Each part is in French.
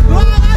Glória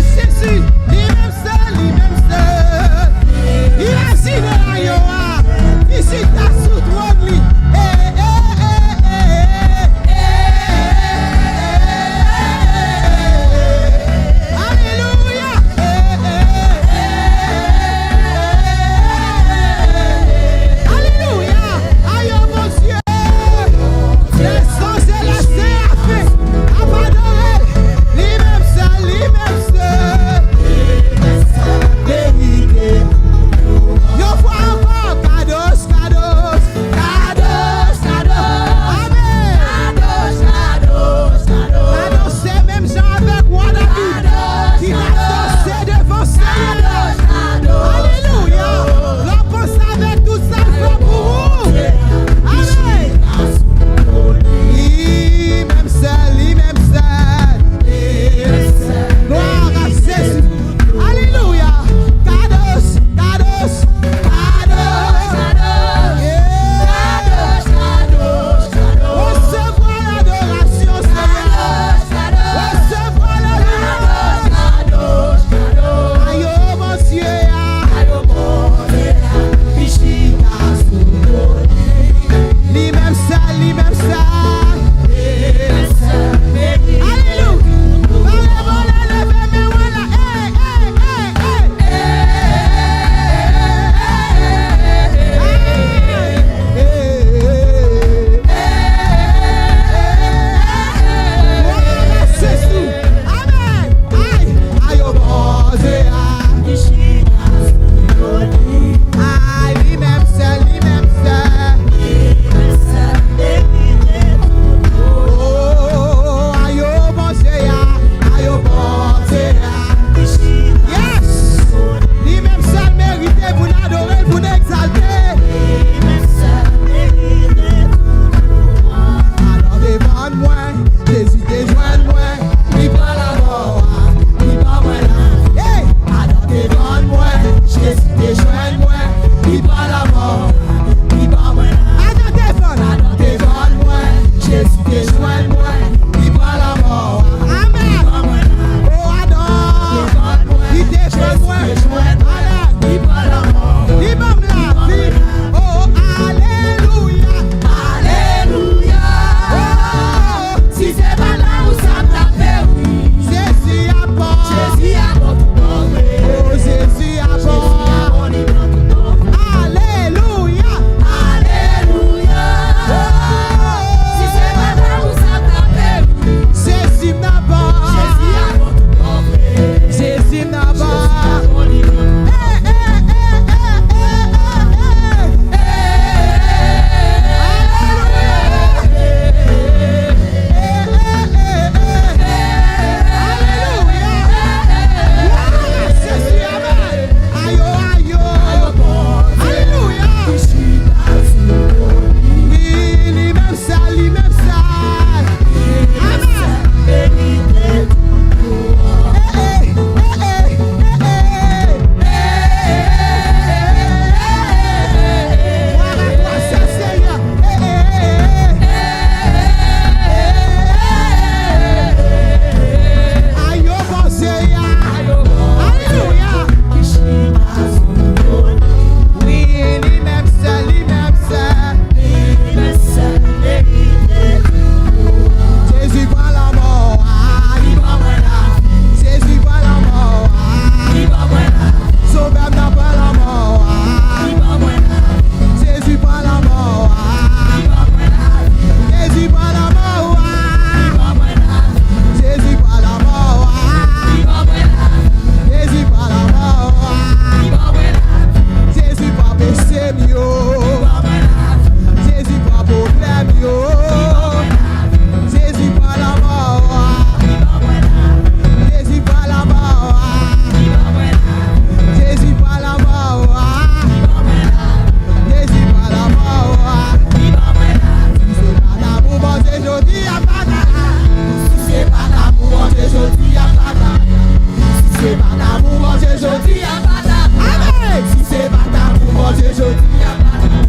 d'amour, mon Dieu, je dis à madame. Amen. Si c'est pas d'amour, mon Dieu, je dis à madame.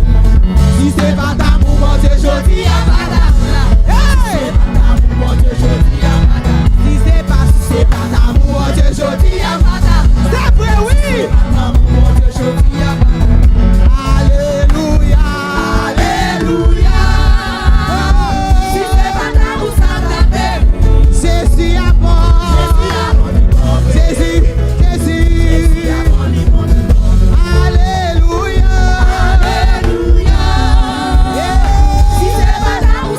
Si c'est pas d'amour, mon Dieu, je dis à madame. Hey. Si c'est pas d'amour, mon Dieu, je dis à madame. Si c'est pas d'amour, mon Dieu, je dis à madame. C'est vrai, oui. Si c'est pas d'amour, mon Dieu, je dis à madame. Alléluia, alléluia. Si c'est pas d'amour, ça tape. Jésus à mort. Jésus, Jésus. Alléluia, alléluia. Si c'est pas d'amour,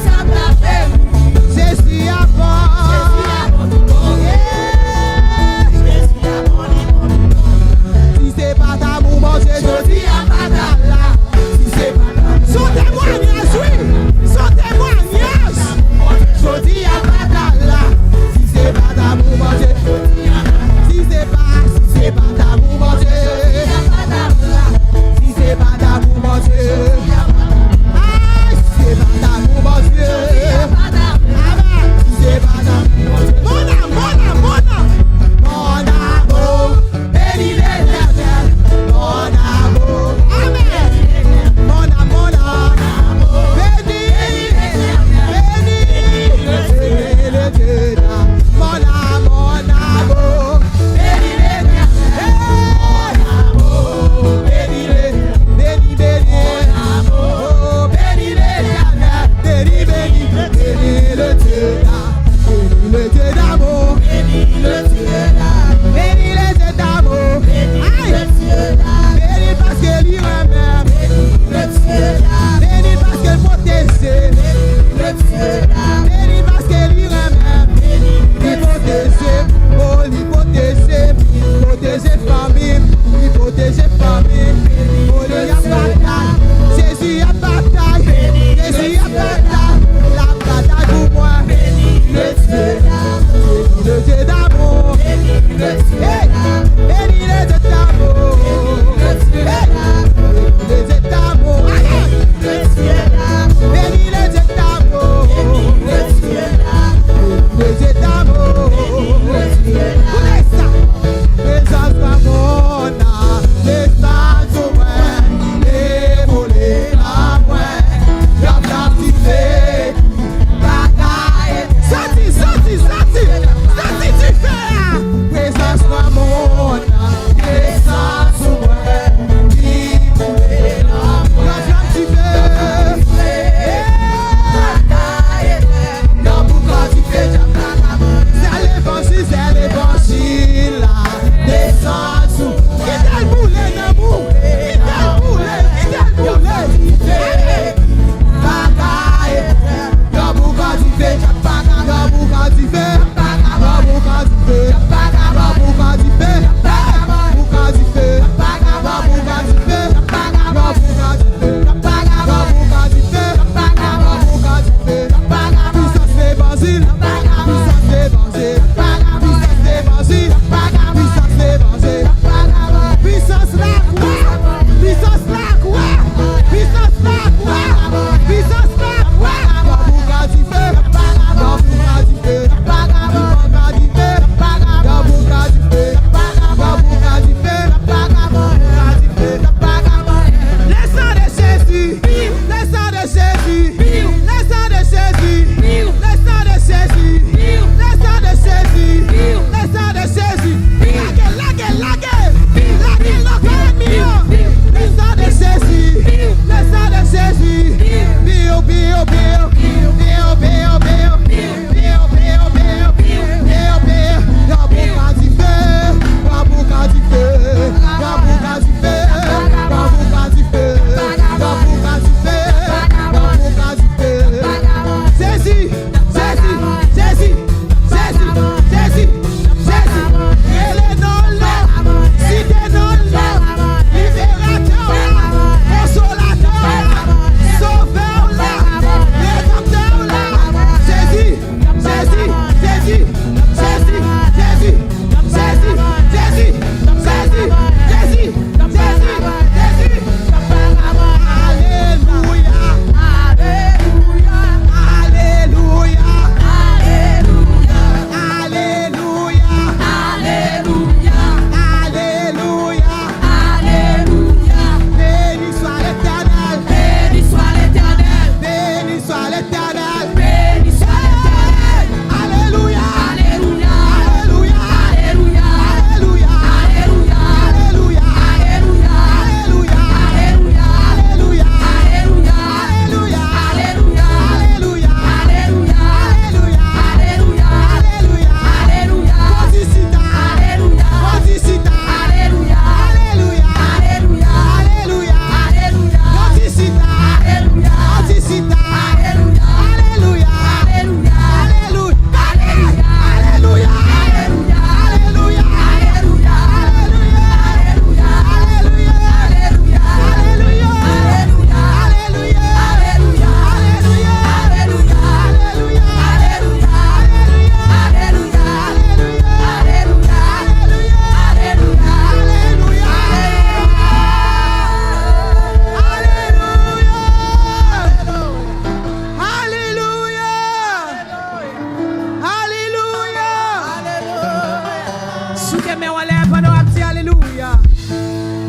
l'air pendant un petit alléluia.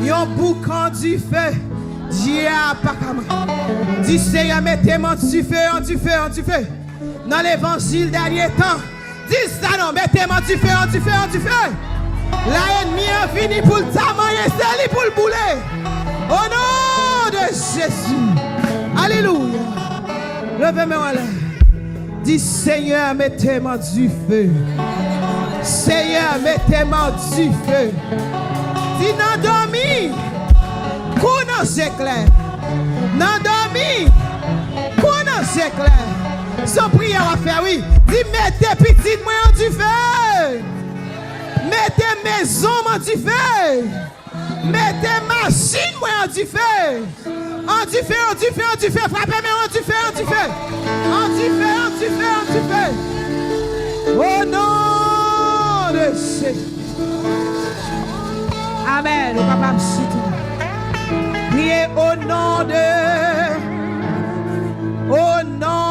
Yon boucan du feu. Dieu a pas comme. Dis Seigneur, mettez-moi du feu, du feu, du feu. Dans l'évangile dernier temps. Dis ça non, mettez-moi du feu, du feu, du feu. L'ennemi a fini pour le tamailler, c'est lui pour le bouler. Au nom de Jésus. Alléluia. Levez-moi là. Dis Seigneur, mettez-moi du feu. Seigneur, mettez-moi du feu. Dis non dormi. Qu'on c'est clair. Non dormi. Qu'on c'est clair. Son prière à faire, oui. Dis mettez petite moi en du feu. Mettez maison en du feu. Mettez machine moi en du feu. En du feu, en du feu, en du feu. Frappez-moi en du feu, en du feu. En du feu, en du feu, en du feu. Au nom de Jésus. Amen. Au papa me priez au nom de. Au nom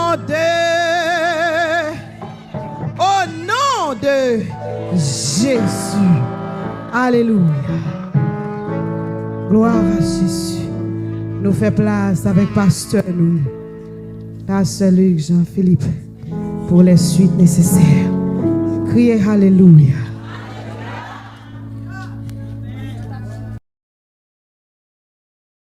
de Jésus. Alléluia. Gloire à Jésus. Nous fait place avec pasteur nous. Pasteur Luc Jean-Philippe pour les suites nécessaires. Criez Alléluia.